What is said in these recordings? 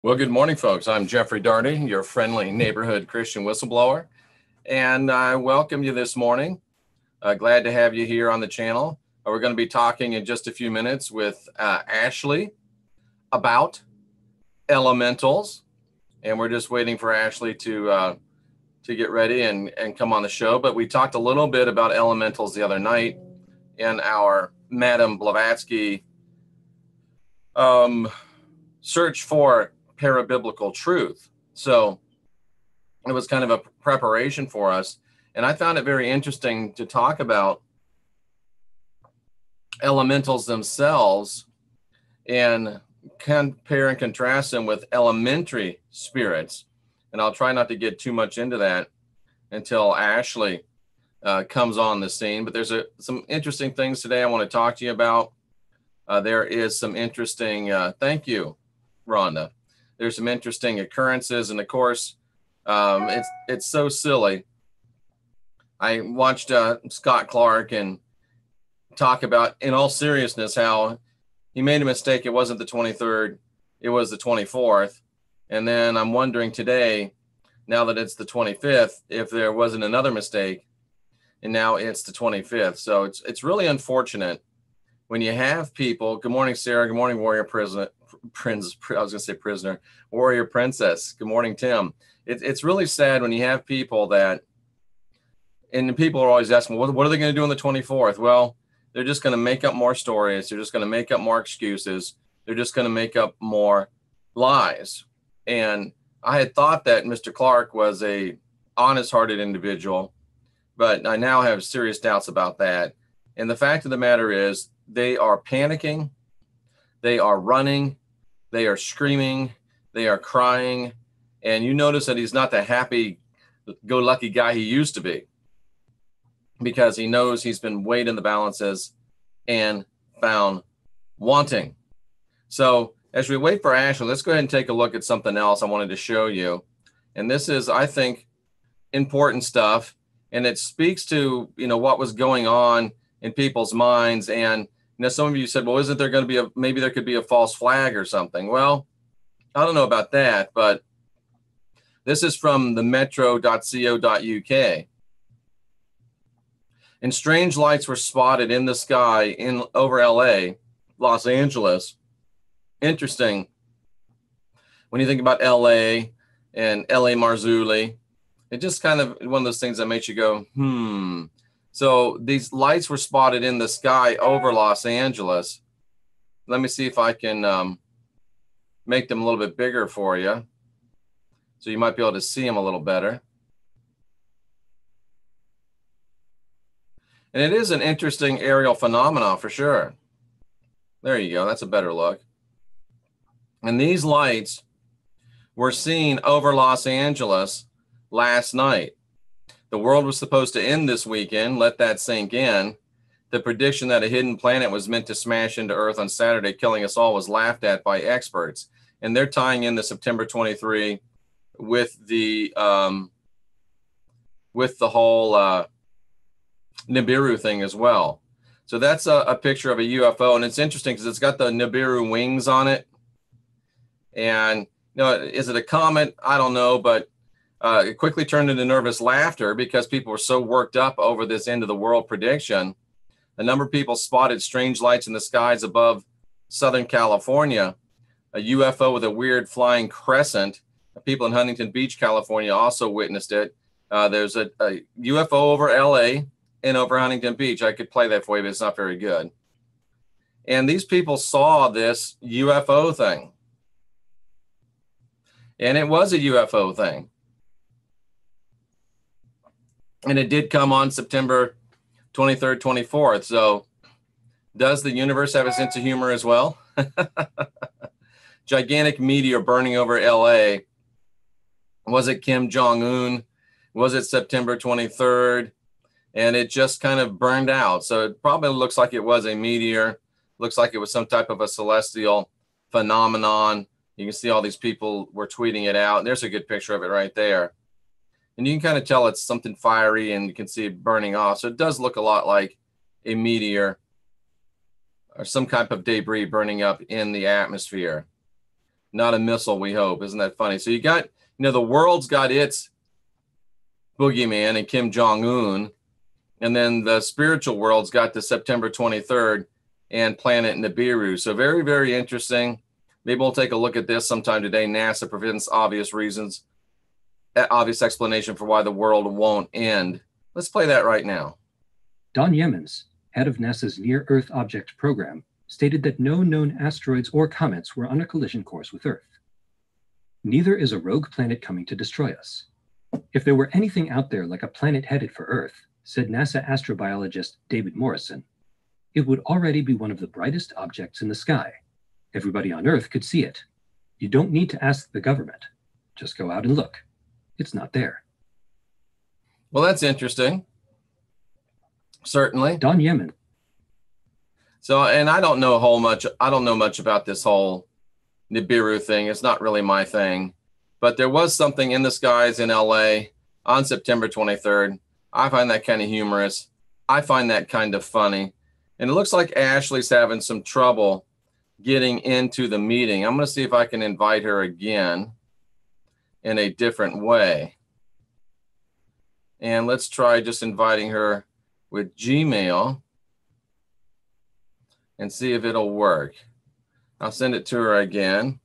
Well, good morning, folks. I'm Jeffrey Darty, your friendly neighborhood Christian whistleblower, and I welcome you this morning. Glad to have you here on the channel. We're going to be talking in just a few minutes with Ashley about elementals, and we're just waiting for Ashley to get ready and come on the show. But we talked a little bit about elementals the other night in our Madame Blavatsky search for parabiblical truth. So it was kind of a preparation for us. And I found it very interesting to talk about elementals themselves and compare and contrast them with elementary spirits. And I'll try not to get too much into that until Ashley comes on the scene. But there's some interesting things today I want to talk to you about. There is some interesting, thank you, Rhonda. There's some interesting occurrences, and of course, it's so silly. I watched Scott Clark and talk about, in all seriousness, how he made a mistake. It wasn't the 23rd, it was the 24th. And then I'm wondering today, now that it's the 25th, if there wasn't another mistake, and now it's the 25th. So it's really unfortunate when you have people. Good morning, Sarah. Good morning, Warrior Prisoner. Warrior Princess. Good morning, Tim. It's really sad when you have people that, and people are always asking, what are they going to do on the 24th? Well, they're just going to make up more stories. They're just going to make up more excuses. They're just going to make up more lies. And I had thought that Mr. Clark was a honest-hearted individual, but I now have serious doubts about that. And the fact of the matter is, they are panicking, they are running, they are screaming, they are crying. And you notice that he's not the happy-go-lucky guy he used to be, because he knows he's been weighed in the balances and found wanting. So as we wait for Ashley, let's go ahead and take a look at something else I wanted to show you. And this is, I think, important stuff. And it speaks to, what was going on in people's minds. And some of you said, well, isn't there going to be maybe there could be a false flag or something? Well, I don't know about that, but this is from the metro.co.uk. And strange lights were spotted in the sky over LA, Los Angeles. Interesting. When you think about LA and LA Marzulli, it just kind of one of those things that makes you go, So these lights were spotted in the sky over Los Angeles. Let me see if I can make them a little bit bigger for you, so you might be able to see them a little better. And it is an interesting aerial phenomenon for sure. There you go. That's a better look. And these lights were seen over Los Angeles last night. The world was supposed to end this weekend. Let that sink in. The prediction that a hidden planet was meant to smash into Earth on Saturday, killing us all, was laughed at by experts. And they're tying in the September 23 with the whole Nibiru thing as well. So that's a picture of a UFO, and it's interesting because it's got the Nibiru wings on it. And is it a comet? I don't know, but it quickly turned into nervous laughter because people were so worked up over this end of the world prediction. A number of people spotted strange lights in the skies above Southern California, a UFO with a weird flying crescent. People in Huntington Beach, California also witnessed it. There's a UFO over LA and over Huntington Beach. I could play that for you, but it's not very good. And these people saw this UFO thing. And it was a UFO thing. And it did come on September 23rd, 24th. So does the universe have a sense of humor as well? Gigantic meteor burning over LA. Was it Kim Jong-un? Was it September 23rd? And it just kind of burned out. So it probably looks like it was a meteor. Looks like it was some type of a celestial phenomenon. You can see all these people were tweeting it out. And there's a good picture of it right there. And you can kind of tell it's something fiery, and you can see it burning off. So it does look a lot like a meteor or some type of debris burning up in the atmosphere. not a missile, we hope. Isn't that funny? So you got, the world's got its boogeyman and Kim Jong-un, and then the spiritual world's got the September 23rd and planet Nibiru. So very, very interesting. Maybe we'll take a look at this sometime today. NASA prevents obvious reasons, obvious explanation for why the world won't end. Let's play that right now. Don Yemens, head of NASA's Near-Earth Object Program, stated that no known asteroids or comets were on a collision course with Earth. Neither is a rogue planet coming to destroy us. If there were anything out there like a planet headed for Earth, said NASA astrobiologist David Morrison, it would already be one of the brightest objects in the sky. Everybody on Earth could see it. You don't need to ask the government. Just go out and look. It's not there. Well, that's interesting. Certainly. Don Yemen. So, and I don't know much about this whole Nibiru thing. It's not really my thing. But there was something in the skies in LA on September 23rd. I find that kind of humorous. I find that kind of funny. And it looks like Ashley's having some trouble getting into the meeting. I'm going to see if I can invite her again in a different way. And let's try just inviting her with Gmail and see if it'll work. I'll send it to her again.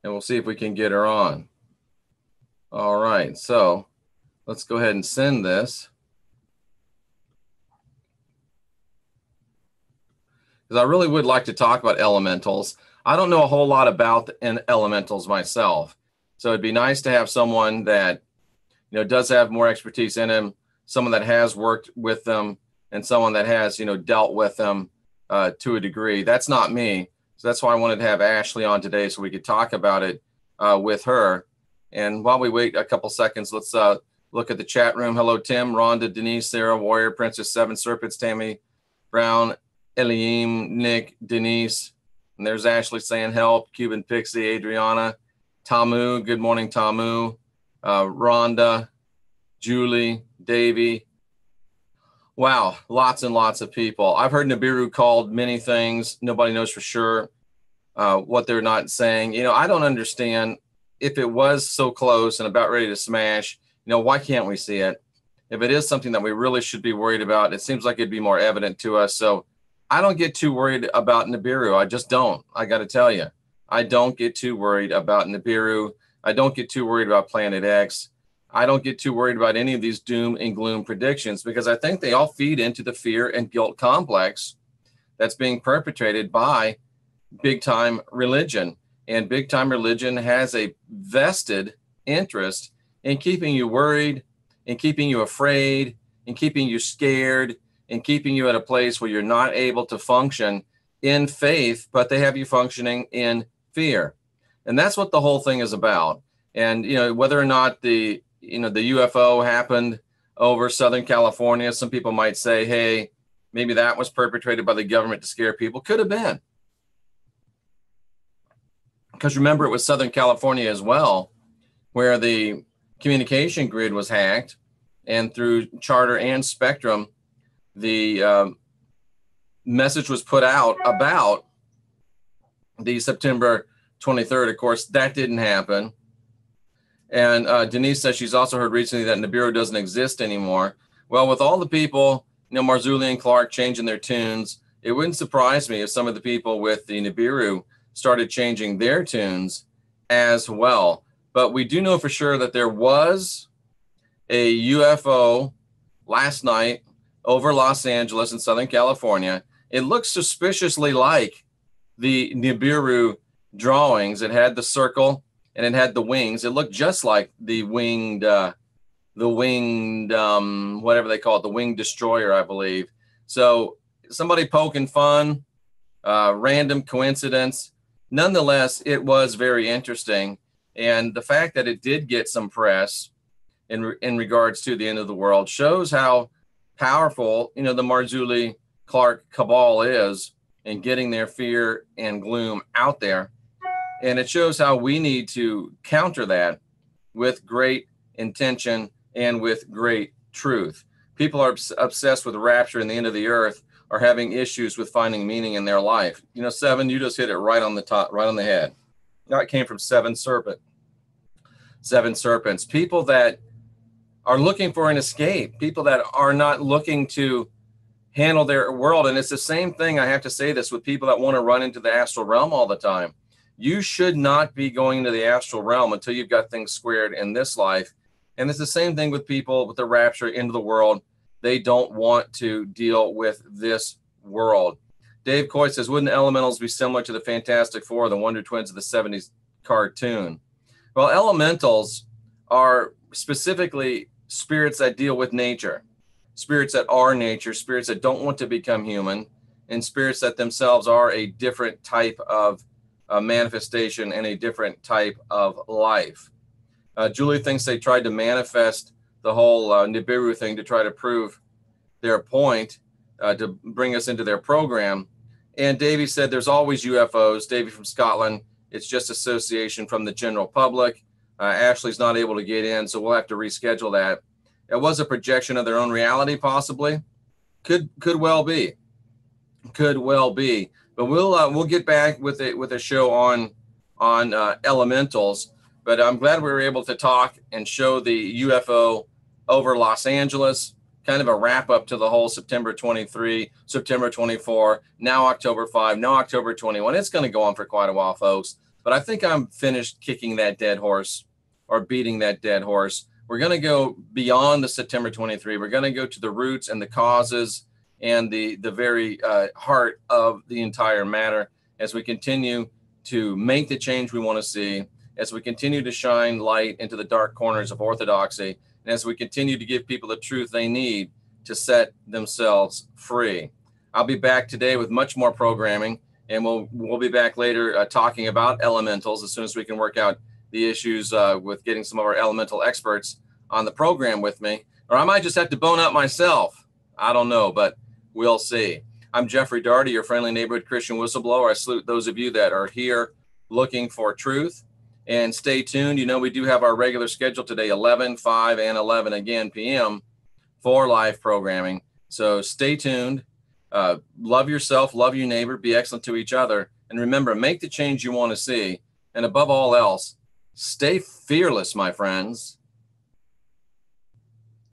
And we'll see if we can get her on. All right, so let's go ahead and send this. Because I really would like to talk about elementals. I don't know a whole lot about elementals myself. So it'd be nice to have someone that, does have more expertise in them, someone that has worked with them, and someone that has, dealt with them to a degree. That's not me. So that's why I wanted to have Ashley on today so we could talk about it with her. And while we wait a couple seconds, let's look at the chat room. Hello, Tim, Rhonda, Denise, Sarah, Warrior, Princess, Seven Serpents, Tammy, Brown, Eliam, Nick, Denise. And there's Ashley saying help. Cuban Pixie, Adriana, Tamu. Good morning, Tamu. Rhonda, Julie, Davy. Wow, lots and lots of people. I've heard Nibiru called many things. Nobody knows for sure what they're not saying. I don't understand. If it was so close and about ready to smash, why can't we see it? If it is something that we really should be worried about, it seems like it'd be more evident to us. So I don't get too worried about Nibiru. I just don't. I got to tell you, I don't get too worried about Nibiru. I don't get too worried about Planet X. I don't get too worried about any of these doom and gloom predictions because I think they all feed into the fear and guilt complex that's being perpetrated by big time religion. And big time religion has a vested interest in keeping you worried, in keeping you afraid, in keeping you scared, in keeping you at a place where you're not able to function in faith, but they have you functioning in fear. And that's what the whole thing is about. And, whether or not the UFO happened over Southern California, some people might say, hey, maybe that was perpetrated by the government to scare people. Could have been. Because remember, it was Southern California as well, where the communication grid was hacked, and through Charter and Spectrum, the message was put out about the September 23rd. Of course, that didn't happen. And Denise says she's also heard recently that Nibiru doesn't exist anymore. Well, with all the people, Marzulli and Clark changing their tunes, it wouldn't surprise me if some of the people with the Nibiru started changing their tunes as well. But we do know for sure that there was a UFO last night over Los Angeles in Southern California. It looks suspiciously like the Nibiru drawings. It had the circle and it had the wings. It looked just like the winged, whatever they call it, the winged destroyer, I believe. So somebody poking fun, random coincidence. Nonetheless, it was very interesting. And the fact that it did get some press in regards to the end of the world shows how powerful, the Marzulli Clark cabal is in getting their fear and gloom out there. And it shows how we need to counter that with great intention and with great truth. People are obsessed with the rapture and the end of the earth. are having issues with finding meaning in their life. You know, 7, you just hit it right on the top, right on the head. That came from 7 serpents. People that are looking for an escape, people that are not looking to handle their world. And it's the same thing, I have to say this, with people that want to run into the astral realm all the time. You should not be going into the astral realm until you've got things squared in this life. And it's the same thing with people with the rapture into the world. They don't want to deal with this world. Dave Coy says, wouldn't elementals be similar to the Fantastic Four, the Wonder Twins of the 70s cartoon? Well, elementals are specifically spirits that deal with nature, spirits that are nature, spirits that don't want to become human, and spirits that themselves are a different type of manifestation and a different type of life. Julie thinks they tried to manifest the whole Nibiru thing to try to prove their point, to bring us into their program. And Davey said there's always UFOs. Davey from Scotland, it's just association from the general public. Ashley's not able to get in, so we'll have to reschedule that. It was a projection of their own reality, possibly. Could well be. Could well be. But we'll get back with a show on elementals. But I'm glad we were able to talk and show the UFO over Los Angeles, kind of a wrap up to the whole September 23, September 24, now October 5, now October 21. It's going to go on for quite a while, folks. But I think I'm finished kicking that dead horse or beating that dead horse. We're going to go beyond the September 23. We're going to go to the roots and the causes and the very heart of the entire matter as we continue to make the change we want to see, as we continue to shine light into the dark corners of orthodoxy, and as we continue to give people the truth they need to set themselves free. I'll be back today with much more programming, and we'll be back later talking about elementals as soon as we can work out the issues with getting some of our elemental experts on the program with me. Or I might just have to bone up myself. I don't know, but we'll see. I'm Jeffrey Daugherty, your friendly neighborhood Christian whistleblower. I salute those of you that are here looking for truth. And stay tuned. You know, we do have our regular schedule today, 11, 5, and 11 again p.m. for live programming. So stay tuned. Love yourself, love your neighbor, be excellent to each other. And remember, make the change you want to see. And above all else, stay fearless, my friends.